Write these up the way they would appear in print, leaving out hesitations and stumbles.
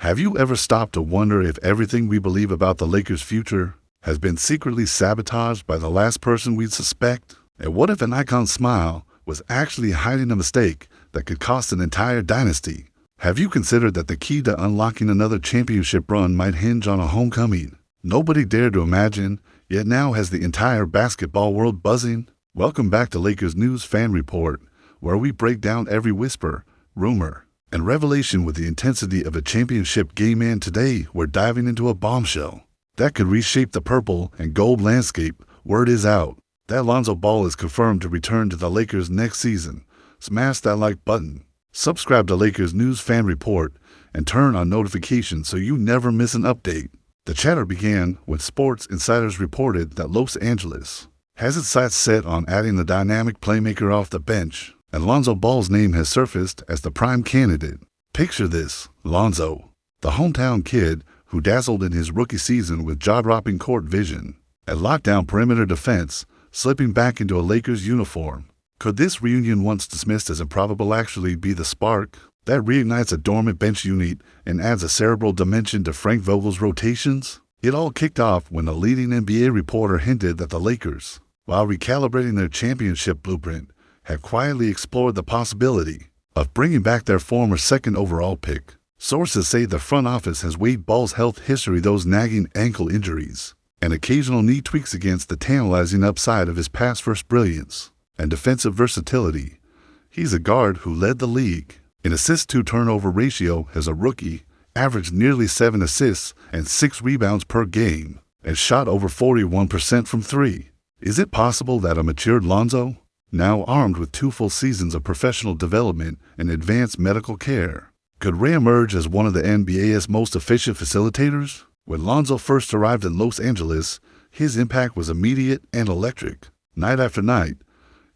Have you ever stopped to wonder if everything we believe about the Lakers' future has been secretly sabotaged by the last person we'd suspect? And what if an icon's smile was actually hiding a mistake that could cost an entire dynasty? Have you considered that the key to unlocking another championship run might hinge on a homecoming nobody dared to imagine, yet now has the entire basketball world buzzing? Welcome back to Lakers News Fan Report, where we break down every whisper, rumor, and revelation with the intensity of a championship game. And today, we're diving into a bombshell that could reshape the purple and gold landscape. Word is out that Lonzo Ball is confirmed to return to the Lakers next season. Smash that like button, subscribe to Lakers News Fan Report, and turn on notifications so you never miss an update. The chatter began when Sports Insiders reported that Los Angeles has its sights set on adding the dynamic playmaker off the bench, and Lonzo Ball's name has surfaced as the prime candidate. Picture this: Lonzo, the hometown kid who dazzled in his rookie season with jaw-dropping court vision and lockdown perimeter defense, slipping back into a Lakers uniform. Could this reunion, once dismissed as improbable, actually be the spark that reignites a dormant bench unit and adds a cerebral dimension to Frank Vogel's rotations? It all kicked off when a leading NBA reporter hinted that the Lakers, while recalibrating their championship blueprint, had quietly explored the possibility of bringing back their former second overall pick. Sources say the front office has weighed Ball's health history, those nagging ankle injuries, and occasional knee tweaks against the tantalizing upside of his pass-first brilliance and defensive versatility. He's a guard who led the league in assist-to-turnover ratio as a rookie, averaged nearly 7 assists and 6 rebounds per game, and shot over 41% from three. Is it possible that a matured Lonzo, now armed with 2 full seasons of professional development and advanced medical care, could reemerge as one of the NBA's most efficient facilitators? When Lonzo first arrived in Los Angeles, his impact was immediate and electric. Night after night,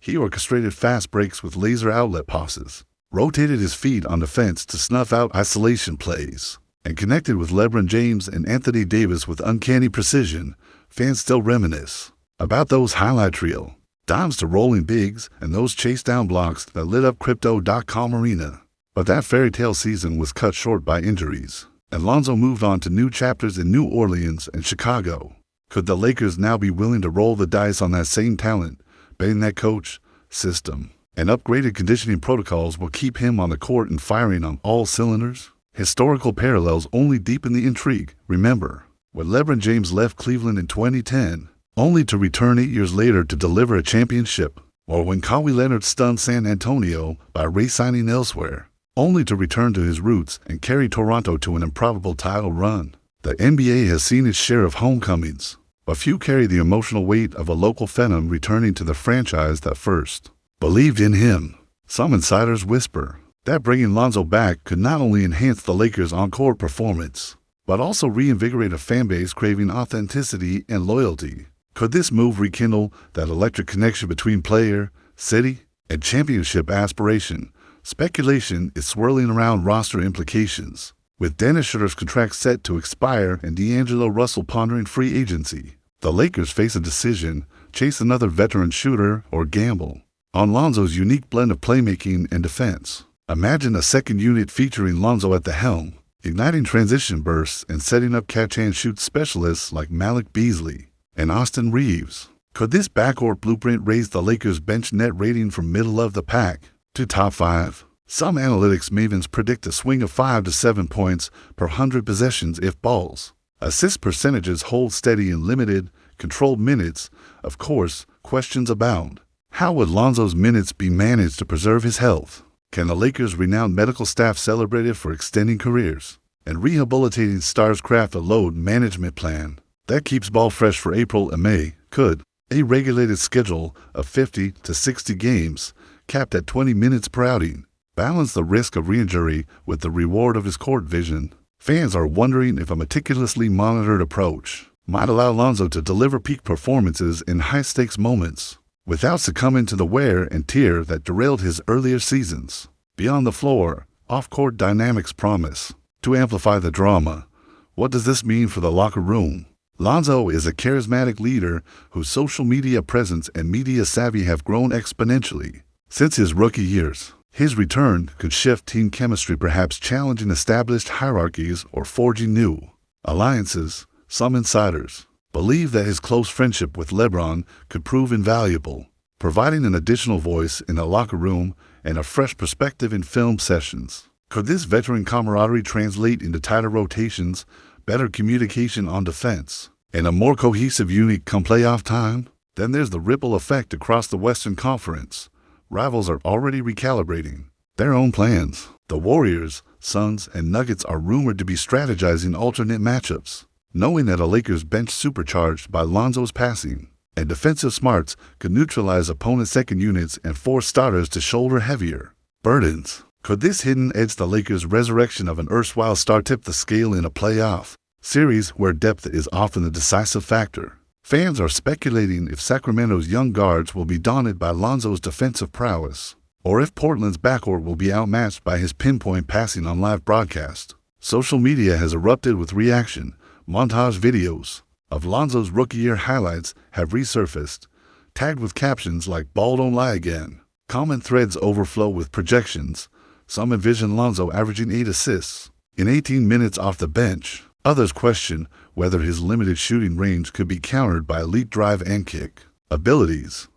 he orchestrated fast breaks with laser outlet passes, rotated his feet on defense to snuff out isolation plays, and connected with LeBron James and Anthony Davis with uncanny precision. Fans still reminisce about those highlight reel dimes to rolling bigs and those chase-down blocks that lit up Crypto.com Arena. But that fairy tale season was cut short by injuries, and Lonzo moved on to new chapters in New Orleans and Chicago. Could the Lakers now be willing to roll the dice on that same talent, betting that coach, system, and upgraded conditioning protocols will keep him on the court and firing on all cylinders? Historical parallels only deepen the intrigue. Remember, when LeBron James left Cleveland in 2010, only to return 8 years later to deliver a championship, or when Kawhi Leonard stunned San Antonio by re-signing elsewhere, only to return to his roots and carry Toronto to an improbable title run. The NBA has seen its share of homecomings, but few carry the emotional weight of a local phenom returning to the franchise that first believed in him. Some insiders whisper that bringing Lonzo back could not only enhance the Lakers' on-court performance, but also reinvigorate a fanbase craving authenticity and loyalty. Could this move rekindle that electric connection between player, city, and championship aspiration? Speculation is swirling around roster implications, with Dennis Schroeder's contract set to expire and D'Angelo Russell pondering free agency. The Lakers face a decision: chase another veteran shooter or gamble on Lonzo's unique blend of playmaking and defense. Imagine a second unit featuring Lonzo at the helm, igniting transition bursts and setting up catch-and-shoot specialists like Malik Beasley and Austin Reaves. Could this backcourt blueprint raise the Lakers' bench net rating from middle of the pack to top 5? Some analytics mavens predict a swing of 5 to 7 points per 100 possessions if Ball's assist percentages hold steady in limited, controlled minutes. Of course, questions abound. How would Lonzo's minutes be managed to preserve his health? Can the Lakers' renowned medical staff celebrate it for extending careers and rehabilitating stars craft a load management plan that keeps Ball fresh for April and May? Could a regulated schedule of 50 to 60 games, capped at 20 minutes per outing, balance the risk of re-injury with the reward of his court vision? Fans are wondering if a meticulously monitored approach might allow Lonzo to deliver peak performances in high-stakes moments without succumbing to the wear and tear that derailed his earlier seasons. Beyond the floor, off-court dynamics promise to amplify the drama. What does this mean for the locker room? Lonzo is a charismatic leader whose social media presence and media savvy have grown exponentially since his rookie years. His return could shift team chemistry, perhaps challenging established hierarchies or forging new alliances. Some insiders believe that his close friendship with LeBron could prove invaluable, providing an additional voice in the locker room and a fresh perspective in film sessions. Could this veteran camaraderie translate into tighter rotations, better communication on defense, and a more cohesive unit come playoff time? Then there's the ripple effect across the Western Conference. Rivals are already recalibrating their own plans. The Warriors, Suns, and Nuggets are rumored to be strategizing alternate matchups, knowing that a Lakers bench supercharged by Lonzo's passing and defensive smarts could neutralize opponents' second units and force starters to shoulder heavier burdens. Could this hidden edge the Lakers' resurrection of an erstwhile star tip the scale in a playoff series where depth is often the decisive factor? Fans are speculating if Sacramento's young guards will be daunted by Lonzo's defensive prowess, or if Portland's backcourt will be outmatched by his pinpoint passing on live broadcast. Social media has erupted with reaction. Montage videos of Lonzo's rookie year highlights have resurfaced, tagged with captions like "Ball don't lie again." Comment threads overflow with projections. Some envision Lonzo averaging 8 assists in 18 minutes off the bench. Others question whether his limited shooting range could be countered by elite drive and kick abilities.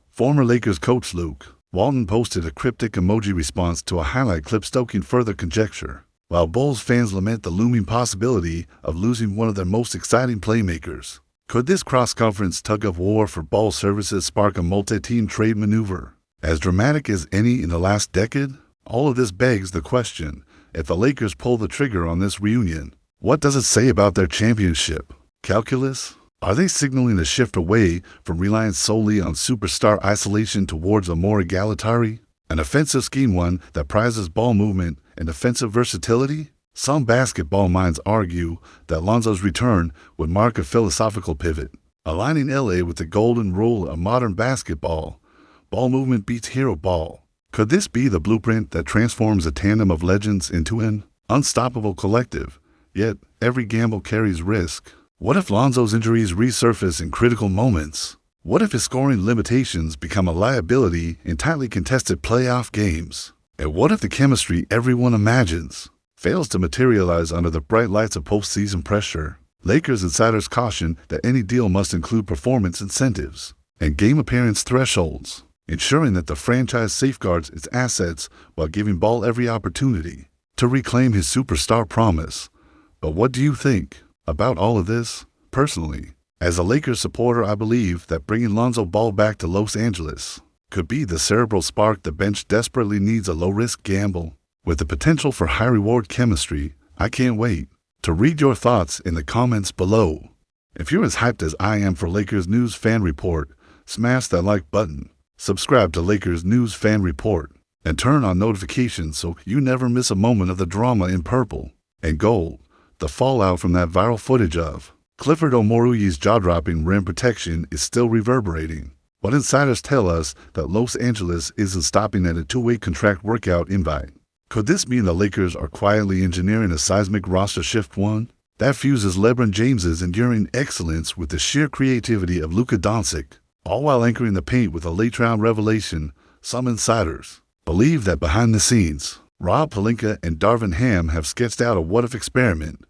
Former Lakers coach Luke Walton posted a cryptic emoji response to a highlight clip, stoking further conjecture, while Bulls fans lament the looming possibility of losing one of their most exciting playmakers. Could this cross-conference tug-of-war for ball services spark a multi-team trade maneuver as dramatic as any in the last decade? All of this begs the question, if the Lakers pull the trigger on this reunion, what does it say about their championship calculus? Are they signaling a shift away from reliance solely on superstar isolation towards a more egalitarian, an offensive scheme, one that prizes ball movement and defensive versatility? Some basketball minds argue that Lonzo's return would mark a philosophical pivot, aligning LA with the golden rule of modern basketball. Ball movement beats hero ball. Could this be the blueprint that transforms a tandem of legends into an unstoppable collective? Yet, every gamble carries risk. What if Lonzo's injuries resurface in critical moments? What if his scoring limitations become a liability in tightly contested playoff games? And what if the chemistry everyone imagines fails to materialize under the bright lights of postseason pressure? Lakers insiders caution that any deal must include performance incentives and game appearance thresholds, ensuring that the franchise safeguards its assets while giving Ball every opportunity to reclaim his superstar promise. But what do you think about all of this? Personally, as a Lakers supporter, I believe that bringing Lonzo Ball back to Los Angeles could be the cerebral spark the bench desperately needs, a low-risk gamble with the potential for high-reward chemistry. I can't wait to read your thoughts in the comments below. If you're as hyped as I am for Lakers News Fan Report, smash that like button, subscribe to Lakers News Fan Report, and turn on notifications so you never miss a moment of the drama in purple and gold. The fallout from that viral footage of Clifford Omoruyi's jaw-dropping rim protection is still reverberating, but insiders tell us that Los Angeles isn't stopping at a two-way contract workout invite. Could this mean the Lakers are quietly engineering a seismic roster shift, one that fuses LeBron James's enduring excellence with the sheer creativity of Luka Doncic, all while anchoring the paint with a late-round revelation? Some insiders believe that behind the scenes, Rob Pelinka and Darvin Ham have sketched out a what-if experiment.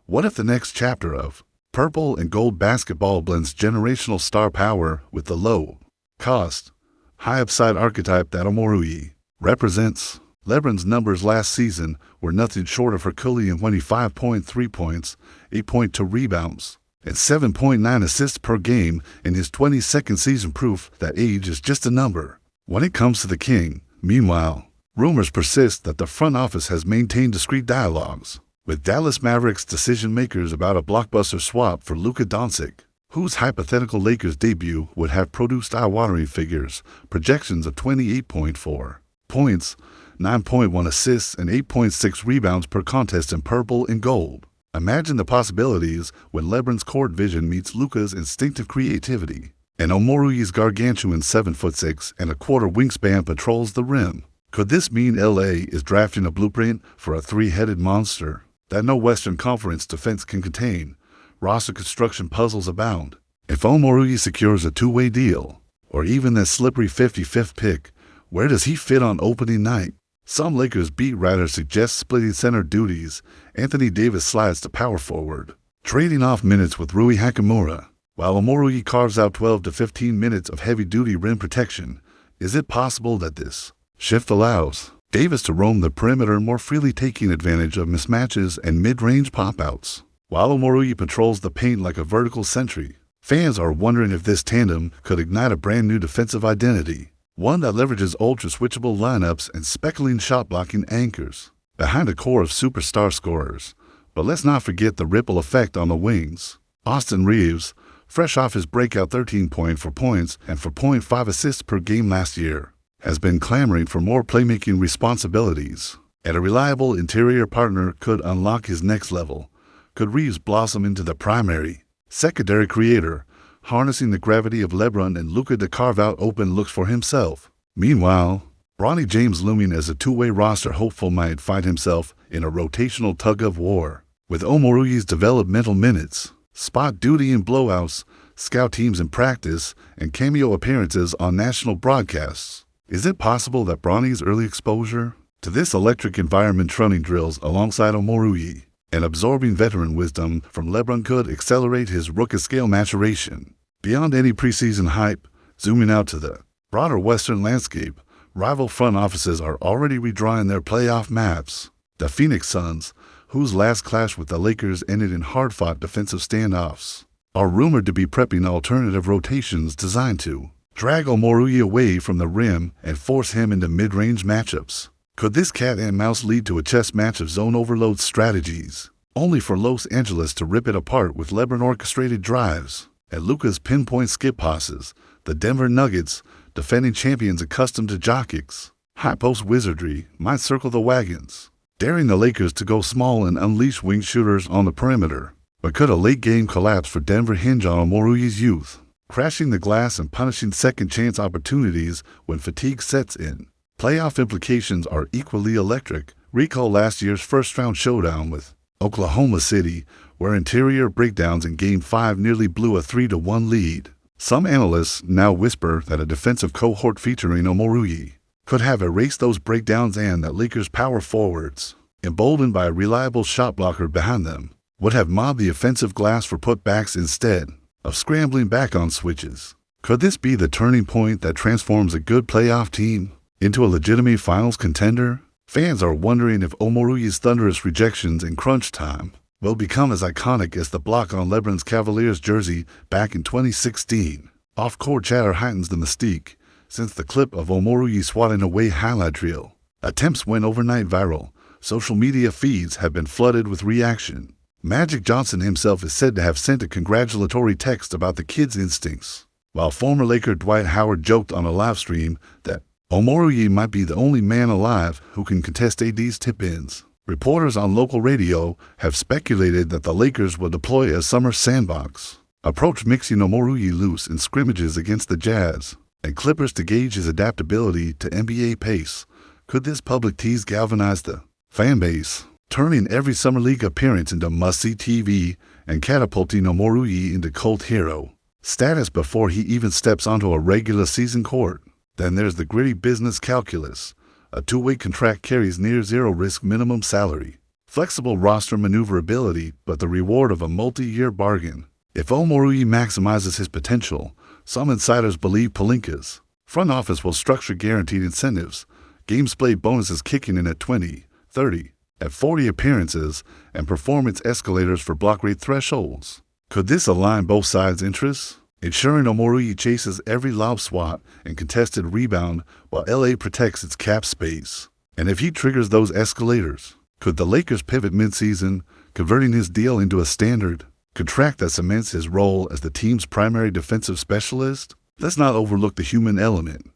What if the next chapter of purple and gold basketball blends generational star power with the low-cost, high-upside archetype that Omoruyi represents? LeBron's numbers last season were nothing short of Herculean when he 5.3 points, 8.2 rebounds, and 7.9 assists per game in his 22nd season, proof that age is just a number when it comes to the king. Meanwhile, rumors persist that the front office has maintained discreet dialogues with Dallas Mavericks decision-makers about a blockbuster swap for Luka Doncic, whose hypothetical Lakers debut would have produced eye-watering figures, projections of 28.4 points, 9.1 assists, and 8.6 rebounds per contest in purple and gold. Imagine the possibilities when LeBron's court vision meets Luka's instinctive creativity, and Omoruyi's gargantuan 7'6" and a quarter wingspan patrols the rim. Could this mean LA is drafting a blueprint for a three-headed monster that no Western Conference defense can contain? Roster construction puzzles abound. If Omoruyi secures a two-way deal, or even that slippery 55th pick, where does he fit on opening night? Some Lakers beat writers suggest splitting center duties. Anthony Davis slides to power forward, trading off minutes with Rui Hachimura, while Omoruyi carves out 12 to 15 minutes of heavy-duty rim protection. Is it possible that this shift allows Davis to roam the perimeter more freely, taking advantage of mismatches and mid-range pop-outs, while Omoruyi patrols the paint like a vertical sentry? Fans are wondering if this tandem could ignite a brand-new defensive identity, one that leverages ultra-switchable lineups and speckling shot-blocking anchors behind a core of superstar scorers. But let's not forget the ripple effect on the wings. Austin Reaves, fresh off his breakout 13.4 points and 4.5 assists per game last year, has been clamoring for more playmaking responsibilities, and a reliable interior partner could unlock his next level. Could Reaves blossom into the primary, secondary creator, harnessing the gravity of LeBron and Luka to carve out open looks for himself? Meanwhile, Bronny James, looming as a two-way roster hopeful, might find himself in a rotational tug-of-war, with Omoruyi's developmental minutes, spot duty in blowouts, scout teams in practice, and cameo appearances on national broadcasts. Is it possible that Bronny's early exposure to this electric environment, running drills alongside Omoruyi and absorbing veteran wisdom from LeBron, could accelerate his rookie-scale maturation? Beyond any preseason hype, zooming out to the broader Western landscape, rival front offices are already redrawing their playoff maps. The Phoenix Suns, whose last clash with the Lakers ended in hard-fought defensive standoffs, are rumored to be prepping alternative rotations designed to drag Omoruyi away from the rim and force him into mid-range matchups. Could this cat and mouse lead to a chess match of zone overload strategies, only for Los Angeles to rip it apart with LeBron-orchestrated drives and Luka's pinpoint skip passes? The Denver Nuggets, defending champions accustomed to jaw kicks, high-post wizardry, might circle the wagons, daring the Lakers to go small and unleash wing shooters on the perimeter. But could a late-game collapse for Denver hinge on Omoruyi's youth, crashing the glass and punishing second-chance opportunities when fatigue sets in? Playoff implications are equally electric. Recall last year's first-round showdown with Oklahoma City, where interior breakdowns in Game 5 nearly blew a 3-1 lead. Some analysts now whisper that a defensive cohort featuring Omoruyi could have erased those breakdowns, and that Lakers power forwards, emboldened by a reliable shot blocker behind them, would have mobbed the offensive glass for putbacks instead of scrambling back on switches. Could this be the turning point that transforms a good playoff team into a legitimate finals contender? Fans are wondering if Omoruyi's thunderous rejections in crunch time will become as iconic as the block on LeBron's Cavaliers jersey back in 2016. Off-court chatter heightens the mystique, since the clip of Omoruyi swatting away highlight reel attempts went overnight viral. Social media feeds have been flooded with reaction. Magic Johnson himself is said to have sent a congratulatory text about the kid's instincts, while former Laker Dwight Howard joked on a live stream that Omoruyi might be the only man alive who can contest AD's tip-ins. Reporters on local radio have speculated that the Lakers will deploy a summer sandbox approach, mixing Omoruyi loose in scrimmages against the Jazz and Clippers to gauge his adaptability to NBA pace. Could this public tease galvanize the fan base, turning every Summer League appearance into must-see TV and catapulting Omoruyi into cult hero status before he even steps onto a regular season court? Then there's the gritty business calculus. A two-way contract carries near zero risk minimum salary, flexible roster maneuverability, but the reward of a multi-year bargain. If Omoruyi maximizes his potential, some insiders believe Pelinka's front office will structure guaranteed incentives, games played bonuses kicking in at 20, 30, at 40 appearances, and performance escalators for block rate thresholds. Could this align both sides' interests, ensuring Omoruyi chases every lob swat and contested rebound while LA protects its cap space? And if he triggers those escalators, could the Lakers pivot midseason, converting his deal into a standard contract that cements his role as the team's primary defensive specialist? Let's not overlook the human element.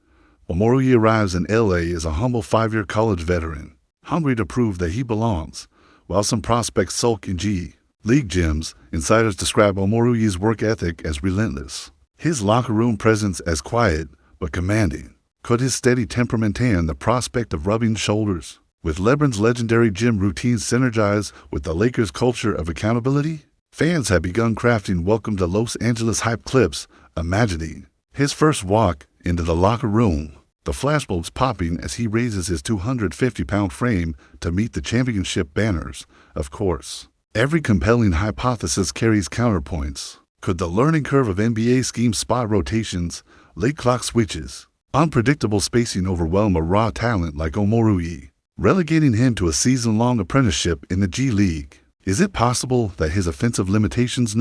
Omoruyi arrives in LA as a humble 5-year college veteran, hungry to prove that he belongs. While some prospects sulk in G-League gyms, insiders describe Omoruyi's work ethic as relentless, his locker room presence as quiet but commanding. Could his steady temperament and the prospect of rubbing shoulders with LeBron's legendary gym routines synergize with the Lakers' culture of accountability? Fans have begun crafting welcome to Los Angeles hype clips, imagining his first walk into the locker room, the flashbulbs popping as he raises his 250-pound frame to meet the championship banners, of course. Every compelling hypothesis carries counterpoints. Could the learning curve of NBA scheme spot rotations, late clock switches, unpredictable spacing overwhelm a raw talent like Omoruyi, relegating him to a season-long apprenticeship in the G League? Is it possible that his offensive limitations,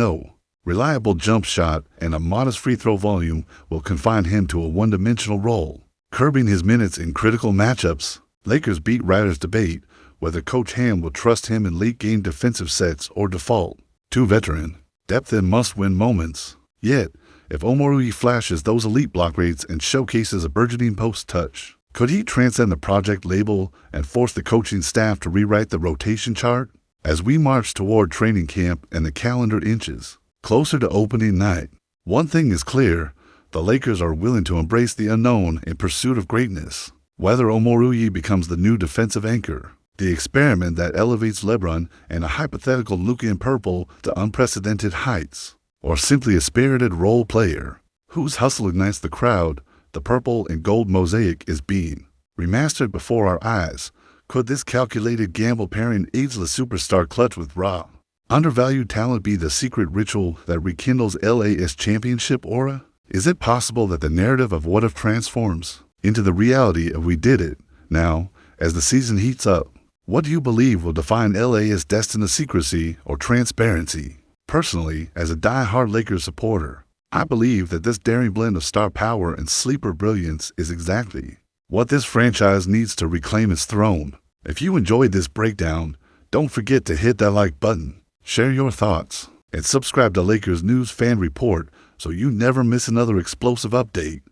reliable jump shot and a modest free throw volume, will confine him to a one-dimensional role, curbing his minutes in critical matchups? Lakers beat writers debate whether Coach Ham will trust him in late-game defensive sets or default. Too veteran. Depth in must-win moments. Yet, if Omoruyi flashes those elite block rates and showcases a burgeoning post touch, could he transcend the project label and force the coaching staff to rewrite the rotation chart? As we march toward training camp and the calendar inches closer to opening night, one thing is clear: the Lakers are willing to embrace the unknown in pursuit of greatness. Whether Omoruyi becomes the new defensive anchor, the experiment that elevates LeBron and a hypothetical Luka in purple to unprecedented heights, or simply a spirited role player whose hustle ignites the crowd, the purple and gold mosaic is being remastered before our eyes. Could this calculated gamble pairing ageless superstar clutch with raw, undervalued talent be the secret ritual that rekindles LA's championship aura? Is it possible that the narrative of what if transforms into the reality of we did it? Now, as the season heats up, what do you believe will define LA's destined to secrecy or transparency? Personally, as a die-hard Lakers supporter, I believe that this daring blend of star power and sleeper brilliance is exactly what this franchise needs to reclaim its throne. If you enjoyed this breakdown, don't forget to hit that like button, share your thoughts, and subscribe to Lakers News Fan Report so you never miss another explosive update.